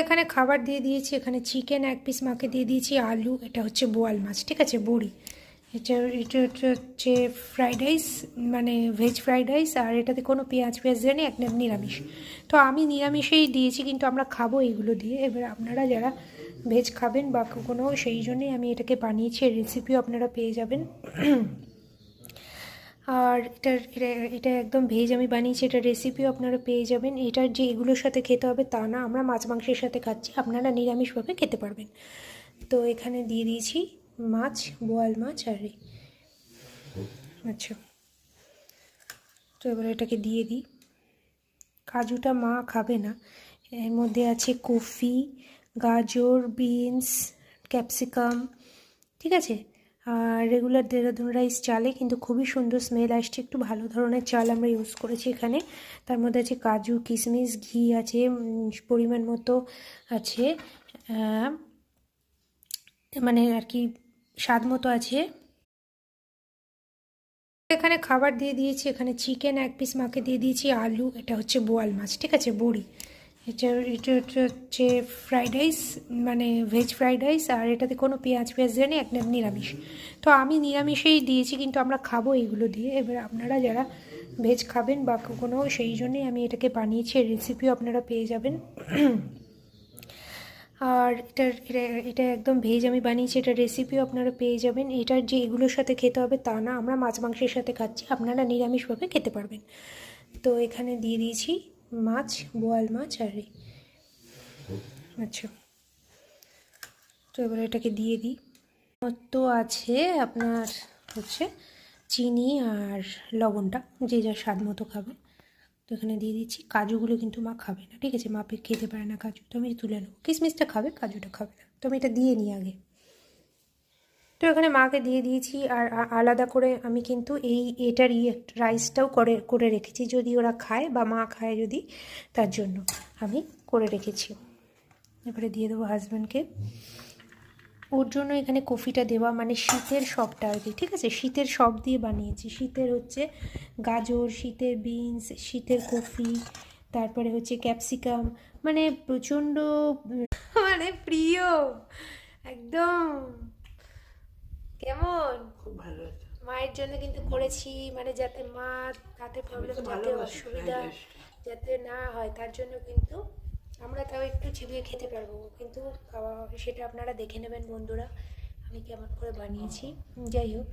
এখানে খাবার দিয়ে দিয়েছি, এখানে চিকেন এক পিস মাকে দিয়ে দিয়েছি, আলু, এটা হচ্ছে বোয়াল মাছ, ঠিক আছে, বড়ি, এটা এটা হচ্ছে ফ্রাইড রাইস, মানে ভেজ ফ্রাইড রাইস, আর এটাতে কোনো পেঁয়াজ দেয়নি, নেই, একটা নিরামিষ। তো আমি নিরামিষেই দিয়েছি, কিন্তু আমরা খাবো এইগুলো দিয়ে। এবার আপনারা যারা ভেজ খাবেন বা কোনো, সেই জন্যই আমি এটাকে বানিয়েছি, এর রেসিপিও আপনারা পেয়ে যাবেন। আর এটা একদম ভেজ আমি বানিয়েছি, এটার রেসিপিও আপনারা পেয়ে যাবেন। এটার যে এগুলোর সাথে খেতে হবে তা না, আমরা মাছ মাংসের সাথে খাচ্ছি, আপনারা নিরামিষভাবে খেতে পারবেন। তো এখানে দিয়ে দিয়েছি মাছ, বোয়াল মাছ, আর আচ্ছা, তো এবার এটাকে দিয়ে দিই। কাজুটা মা খাবে না, এর মধ্যে আছে কফি, গাজর, বিনস, ক্যাপসিকাম, ঠিক আছে। আর রেগুলার দেরাদুন রাইস চালে কিন্তু খুবই সুন্দর স্মেল আসছে, একটু ভালো ধরনের চাল আমরা ইউজ করেছি এখানে। তার মধ্যে আছে কাজু, কিশমিশ, ঘি আছে পরিমাণ মতো, আছে মানে আর কি স্বাদ মতো আছে। এখানে খাবার দিয়ে দিয়েছি, এখানে চিকেন এক পিস মাকে দিয়ে দিয়েছি, আলু, এটা হচ্ছে বোয়াল মাছ, ঠিক আছে, বড়ি, এটা হচ্ছে ফ্রাইড রাইস, মানে ভেজ ফ্রাইড রাইস, আর এটাতে কোনো পেঁয়াজ দেয়নি, নেই, একটা নিরামিষ। তো আমি নিরামিষেই দিয়েছি, কিন্তু আমরা খাবো এইগুলো দিয়ে। এবার আপনারা যারা ভেজ খাবেন বা কোনো, সেই জন্যই আমি এটাকে বানিয়েছি, এর রেসিপিও আপনারা পেয়ে যাবেন। আর এটা একদম ভেজ আমি বানিয়েছি, এটার রেসিপিও আপনারা পেয়ে যাবেন। এটার যে এগুলোর সাথে খেতে হবে তা না, আমরা মাছ মাংসের সাথে খাচ্ছি, আপনারা নিরামিষভাবে খেতে পারবেন। তো এখানে দিয়ে দিয়েছি মাছ, বোয়াল মাছ, আর আচ্ছা, তো এবার এটাকে দিয়ে দিই। তো আছে আপনার হচ্ছে চিনি আর লবণটা যে যার স্বাদ মতো খাবে। তো এখানে দিয়ে দিচ্ছি। কাজুগুলো কিন্তু মা খাবে না, ঠিক আছে, মা খেতে পারে না কাজু, তো আমি তুলে নেবো। কিশমিশটা খাবে, কাজুটা খাবে না, তো আমি এটা দিয়ে নিই আগে। তো এখানে মাকে দিয়ে দিয়েছি। আর আলাদা করে আমি কিন্তু এটার রাইসটাও করে রেখেছি, যদি ওরা খায় বা মা খায় যদি, তার জন্য আমি করে রেখেছি। এবারে দিয়ে দেবো হাজব্যান্ডকে, ওর জন্য এখানে কফিটা দেওয়া, মানে শীতের সবটা আর কি, ঠিক আছে, শীতের সব দিয়ে বানিয়েছি। শীতের হচ্ছে গাজর, শীতের বিনস, শীতের কফি, তারপরে হচ্ছে ক্যাপসিকাম, মানে প্রচণ্ড মানে প্রিয় একদম। কেমন, খুব ভালো হতো। মায়ের জন্য কিন্তু করেছি, মানে যাতে মা তাতে প্রবলেম, যাতে অসুবিধা যাতে না হয়, তার জন্য কিন্তু আমরা তাও একটু চিবিয়ে খেতে পারবো, কিন্তু সেটা আপনারা দেখে নেবেন বন্ধুরা, আমি কেমন করে বানিয়েছি। যাই হোক।